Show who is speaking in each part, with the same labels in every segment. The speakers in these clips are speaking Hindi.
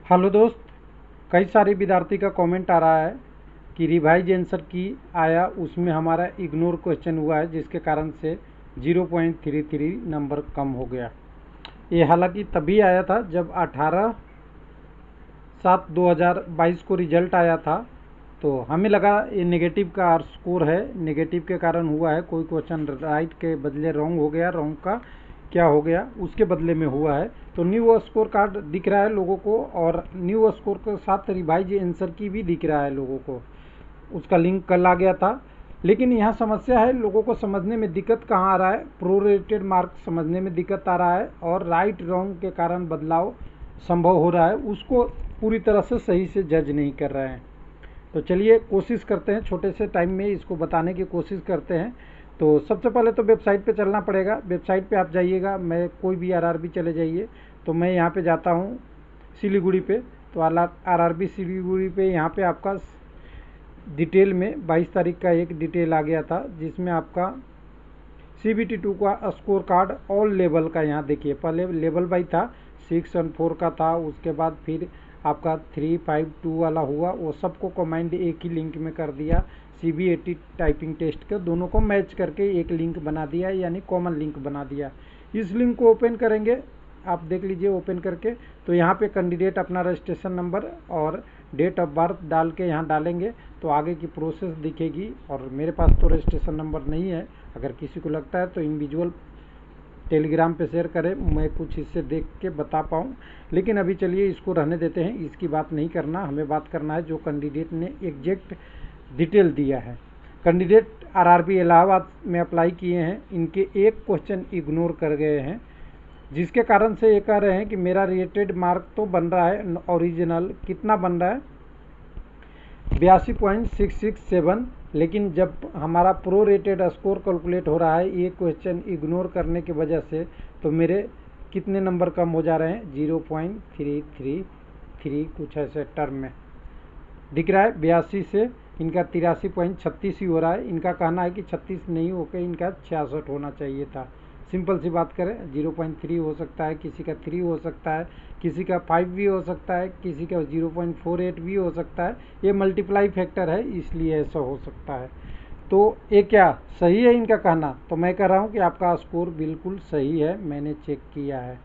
Speaker 1: हेलो दोस्त, कई सारे विद्यार्थी का कमेंट आ रहा है कि रिवाइज आंसर की आया, उसमें हमारा इग्नोर क्वेश्चन हुआ है जिसके कारण से 0.33 नंबर कम हो गया। ये हालांकि तभी आया था जब 18/7/2022 को रिजल्ट आया था, तो हमें लगा ये नेगेटिव का स्कोर है, नेगेटिव के कारण हुआ है, कोई क्वेश्चन राइट के बदले रॉन्ग हो गया, रॉन्ग का क्या हो गया उसके बदले में हुआ है। तो न्यू स्कोर कार्ड दिख रहा है लोगों को, और न्यू स्कोर के साथ रिवाइज आंसर की भी दिख रहा है लोगों को। उसका लिंक कल आ गया था, लेकिन यहाँ समस्या है, लोगों को समझने में दिक्कत कहाँ आ रहा है, प्रोरेटेड मार्क समझने में दिक्कत आ रहा है, और राइट रॉन्ग के कारण बदलाव संभव हो रहा है, उसको पूरी तरह से सही से जज नहीं कर रहे हैं। तो चलिए कोशिश करते हैं, छोटे से टाइम में इसको बताने की कोशिश करते हैं। तो सबसे पहले तो वेबसाइट पे चलना पड़ेगा। वेबसाइट पे आप जाइएगा, मैं कोई भी आरआरबी चले जाइए, तो मैं यहाँ पे जाता हूँ सिलीगुड़ी पे। तो आरआरबी सिलीगुड़ी पे यहाँ पे आपका डिटेल में 22 तारीख का एक डिटेल आ गया था, जिसमें आपका CBT2 का स्कोर कार्ड ऑल लेवल का, यहाँ देखिए पहले लेवल वाइज था, 6 और 4 का था, उसके बाद फिर आपका 3, 5, 2 वाला हुआ, वो सबको कमांड एक ही लिंक में कर दिया। CBAT टाइपिंग टेस्ट के दोनों को मैच करके एक लिंक बना दिया, यानी कॉमन लिंक बना दिया। इस लिंक को ओपन करेंगे, आप देख लीजिए ओपन करके, तो यहाँ पे कैंडिडेट अपना रजिस्ट्रेशन नंबर और डेट ऑफ बर्थ डाल के यहाँ डालेंगे तो आगे की प्रोसेस दिखेगी। और मेरे पास तो रजिस्ट्रेशन नंबर नहीं है, अगर किसी को लगता है तो इंडिविजुअल टेलीग्राम पे शेयर करें, मैं कुछ इससे देख के बता पाऊँ। लेकिन अभी चलिए इसको रहने देते हैं, इसकी बात नहीं करना, हमें बात करना है जो कैंडिडेट ने एग्जैक्ट डिटेल दिया है। कैंडिडेट आरआरबी इलाहाबाद में अप्लाई किए हैं, इनके एक क्वेश्चन इग्नोर कर गए हैं, जिसके कारण से ये कह रहे हैं कि मेरा रेटेड मार्क तो बन रहा है ओरिजिनल, कितना बन रहा है 82.667, लेकिन जब हमारा प्रो रेटेड स्कोर कैलकुलेट हो रहा है ये क्वेश्चन इग्नोर करने की वजह से, तो मेरे कितने नंबर कम हो जा रहे हैं 0.333 कुछ ऐसे टर्म में दिख रहा है। 82 से इनका 83.36 ही हो रहा है। इनका कहना है कि 36 नहीं होकर इनका 66 होना चाहिए था। सिंपल सी बात करें, 0.3 हो सकता है, किसी का 3 हो सकता है, किसी का 5 भी हो सकता है, किसी का 0.48 भी हो सकता है। ये मल्टीप्लाई फैक्टर है, इसलिए ऐसा हो सकता है। तो ये क्या सही है इनका कहना? तो मैं कह रहा हूँ कि आपका स्कोर बिल्कुल सही है, मैंने चेक किया है,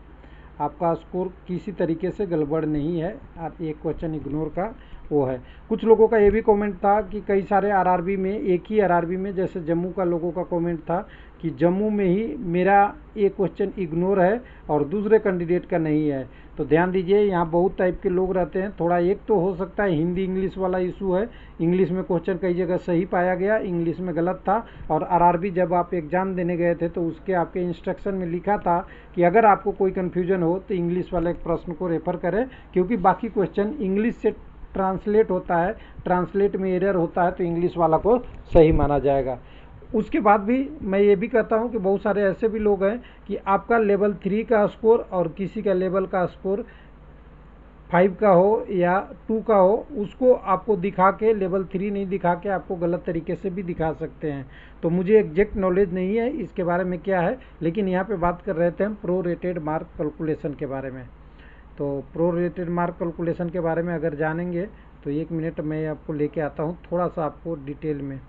Speaker 1: आपका स्कोर किसी तरीके से गड़बड़ नहीं है। आप एक क्वेश्चन इग्नोर का वो है। कुछ लोगों का ये भी कमेंट था कि कई सारे आरआरबी में, एक ही आरआरबी में, जैसे जम्मू का लोगों का कमेंट था कि जम्मू में ही मेरा एक क्वेश्चन इग्नोर है और दूसरे कैंडिडेट का नहीं है। तो ध्यान दीजिए, यहाँ बहुत टाइप के लोग रहते हैं, थोड़ा एक तो हो सकता है हिंदी इंग्लिश वाला इशू है, इंग्लिश में क्वेश्चन कई जगह सही पाया गया, इंग्लिश में गलत था। और आरआरबी जब आप एग्ज़ाम देने गए थे तो उसके आपके इंस्ट्रक्शन में लिखा था कि अगर आपको कोई कन्फ्यूजन हो तो इंग्लिश वाले प्रश्न को रेफर करें, क्योंकि बाकी क्वेश्चन इंग्लिश से ट्रांसलेट होता है, ट्रांसलेट में एरर होता है, तो इंग्लिश वाला को सही माना जाएगा। उसके बाद भी मैं ये भी कहता हूँ कि बहुत सारे ऐसे भी लोग हैं कि आपका लेवल 3 का स्कोर और किसी का लेवल का स्कोर 5 का हो या 2 का हो, उसको आपको दिखा के लेवल 3 नहीं दिखा के आपको गलत तरीके से भी दिखा सकते हैं। तो मुझे एग्जैक्ट नॉलेज नहीं है इसके बारे में क्या है, लेकिन यहाँ पे बात कर रहे थे हम प्रो रेटेड मार्क कैलकुलेशन के बारे में। तो प्रो रेटेड मार्क कैलकुलेशन के बारे में अगर जानेंगे तो 1 मिनट मैं आपको लेके आता हूँ थोड़ा सा आपको डिटेल में।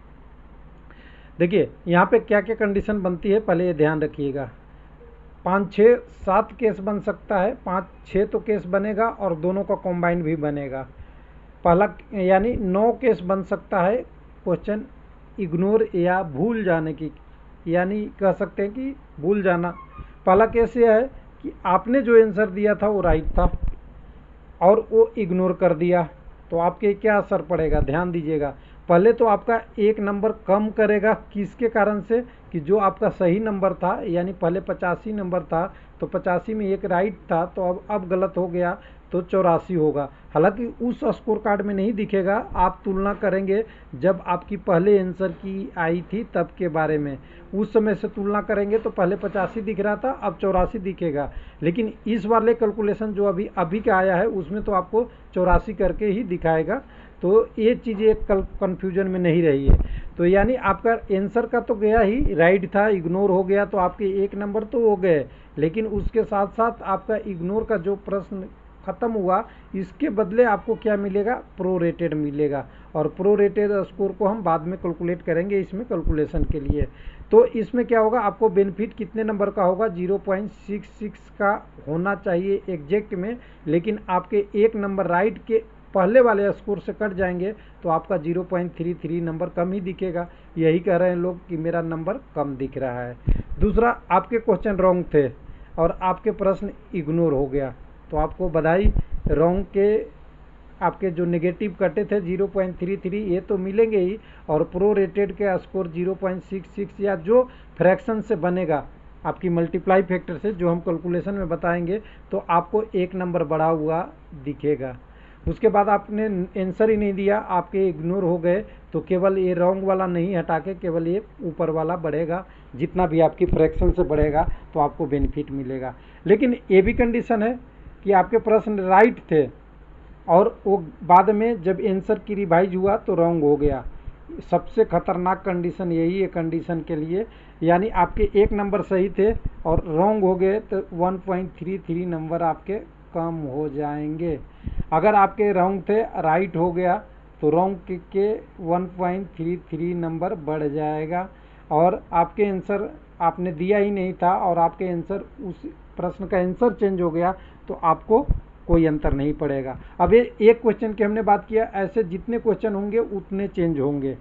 Speaker 1: देखिए यहाँ पे क्या क्या कंडीशन बनती है, पहले ये ध्यान रखिएगा। 5, 6, 7 केस बन सकता है, 5, 6 तो केस बनेगा और दोनों का कॉम्बाइन भी बनेगा। पहला यानी 9 केस बन सकता है क्वेश्चन इग्नोर या भूल जाने की, यानी कह सकते हैं कि भूल जाना। पहला केस यह है कि आपने जो आंसर दिया था वो राइट था और वो इग्नोर कर दिया, तो आपके क्या असर पड़ेगा ध्यान दीजिएगा। पहले तो आपका एक नंबर कम करेगा, किसके कारण से कि जो आपका सही नंबर था, यानी पहले 85 नंबर था तो 85 में एक राइट था, तो अब गलत हो गया तो 84 होगा। हालांकि उस स्कोर कार्ड में नहीं दिखेगा, आप तुलना करेंगे जब आपकी पहले आंसर की आई थी तब के बारे में, उस समय से तुलना करेंगे तो पहले 85 दिख रहा था, अब 84 दिखेगा। लेकिन इस वाले कैलकुलेशन जो अभी का आया है उसमें तो आपको 84 करके ही दिखाएगा। तो ये चीज़ें कन्फ्यूजन में नहीं रही है। तो यानी आपका आंसर का तो गया ही, राइट था इग्नोर हो गया, तो आपके एक नंबर तो हो गए, लेकिन उसके साथ साथ आपका इग्नोर का जो प्रश्न ख़त्म हुआ, इसके बदले आपको क्या मिलेगा, प्रोरेटेड मिलेगा। और प्रोरेटेड स्कोर को हम बाद में कैलकुलेट करेंगे इसमें कैलकुलेशन के लिए। तो इसमें क्या होगा, आपको बेनिफिट कितने नंबर का होगा, 0.66 का होना चाहिए एग्जैक्ट में, लेकिन आपके एक नंबर राइट के पहले वाले स्कोर से कट जाएंगे तो आपका 0.33 नंबर कम ही दिखेगा। यही कह रहे हैं लोग कि मेरा नंबर कम दिख रहा है। दूसरा, आपके क्वेश्चन रॉन्ग थे और आपके प्रश्न इग्नोर हो गया, तो आपको बधाई। रॉन्ग के आपके जो नेगेटिव कटे थे 0.33 ये तो मिलेंगे ही, और प्रोरेटेड के स्कोर 0.66 या जो फ्रैक्शन से बनेगा आपकी मल्टीप्लाई फैक्टर से, जो हम कैलकुलेशन में बताएंगे, तो आपको एक नंबर बढ़ा हुआ दिखेगा। उसके बाद आपने आंसर ही नहीं दिया, आपके इग्नोर हो गए, तो केवल ये रॉन्ग वाला नहीं हटा के केवल ये ऊपर वाला बढ़ेगा, जितना भी आपकी फ्रैक्शन से बढ़ेगा तो आपको बेनिफिट मिलेगा। लेकिन ये भी कंडीशन है कि आपके प्रश्न राइट थे और वो बाद में जब आंसर की रिवाइज हुआ तो रॉन्ग हो गया। सबसे खतरनाक कंडीशन यही है कंडीशन के लिए, यानी आपके एक नंबर सही थे और रॉन्ग हो गए तो 1.33 नंबर आपके कम हो जाएंगे। अगर आपके रॉन्ग थे राइट हो गया तो रॉन्ग के 1.33 नंबर बढ़ जाएगा, और आपके आंसर आपने दिया ही नहीं था और आपके आंसर उस प्रश्न का आंसर चेंज हो गया तो आपको कोई अंतर नहीं पड़ेगा। अब ये एक क्वेश्चन की हमने बात किया, ऐसे जितने क्वेश्चन होंगे उतने चेंज होंगे।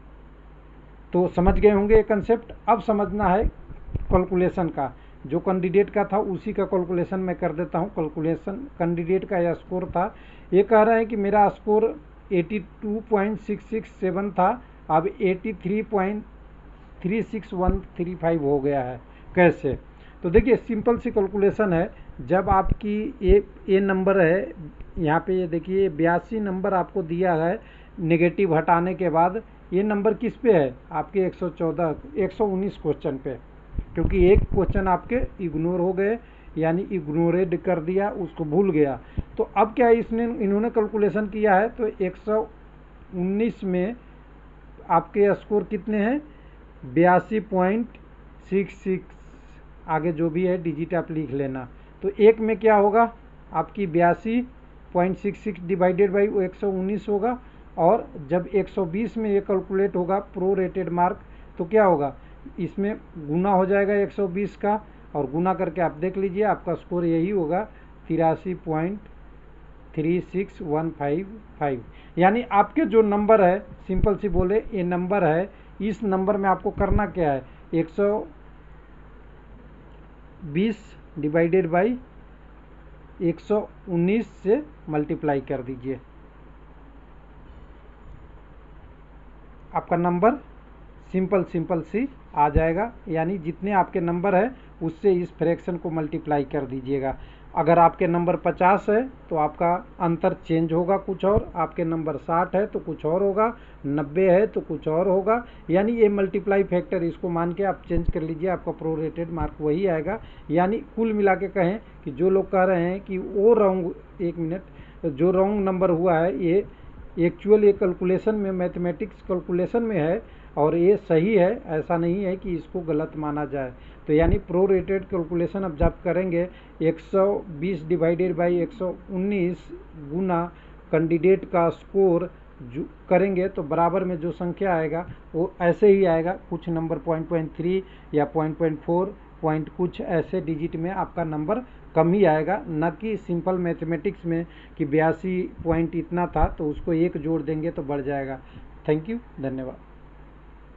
Speaker 1: तो समझ गए होंगे ये कंसेप्ट। अब समझना है कैलकुलेशन का, जो कैंडिडेट का था उसी का कैलकुलेशन मैं कर देता हूँ। कैलकुलेशन कैंडिडेट का यह स्कोर था, ये कह रहे हैं कि मेरा स्कोर 82.667 था, अब 83.36135 हो गया है। कैसे, तो देखिए सिंपल सी कैलकुलेशन है। जब आपकी ये नंबर है, यहाँ पे ये देखिए 82 नंबर आपको दिया है नेगेटिव हटाने के बाद, ये नंबर किस पे है, आपके 119 क्वेश्चन पे, क्योंकि एक क्वेश्चन आपके इग्नोर हो गए, यानी इग्नोरेड कर दिया, उसको भूल गया। तो अब क्या इन्होंने कैलकुलेशन किया है, तो 119 में आपके स्कोर कितने हैं, 82.66, आगे जो भी है डिजिट आप लिख लेना। तो एक में क्या होगा, आपकी 82.66 डिवाइडेड बाई 119 होगा, और जब 120 में ये कैलकुलेट होगा प्रोरेटेड मार्क, तो क्या होगा, इसमें गुना हो जाएगा 120 का, और गुना करके आप देख लीजिए आपका स्कोर यही होगा 83.36155। यानी आपके जो नंबर है, सिंपल सी बोले ये नंबर है, इस नंबर में आपको करना क्या है, 120 डिवाइडेड बाई 119 से मल्टीप्लाई कर दीजिए, आपका नंबर सिंपल सी आ जाएगा। यानी जितने आपके नंबर है उससे इस फ्रैक्शन को मल्टीप्लाई कर दीजिएगा। अगर आपके नंबर 50 है तो आपका अंतर चेंज होगा कुछ और, आपके नंबर 60 है तो कुछ और होगा, 90 है तो कुछ और होगा। यानी ये मल्टीप्लाई फैक्टर इसको मान के आप चेंज कर लीजिए, आपका प्रोरेटेड मार्क वही आएगा। यानी कुल मिला के कहें कि जो लोग कह रहे हैं कि वो रॉन्ग, एक मिनट, जो रॉन्ग नंबर हुआ है ये एक्चुअल ये कैलकुलेशन में, मैथमेटिक्स कैलकुलेशन में है और ये सही है, ऐसा नहीं है कि इसको गलत माना जाए। तो यानी प्रोरेटेड कैलकुलेशन अब जब करेंगे 120 डिवाइडेड बाई 119 गुना कैंडिडेट का स्कोर जो करेंगे तो बराबर में जो संख्या आएगा वो ऐसे ही आएगा, कुछ नंबर 0.3 या 0.4 पॉइंट कुछ ऐसे डिजिट में आपका नंबर कम ही आएगा, न कि सिंपल मैथमेटिक्स में कि 82 पॉइंट इतना था तो उसको एक जोड़ देंगे तो बढ़ जाएगा। थैंक यू, धन्यवाद।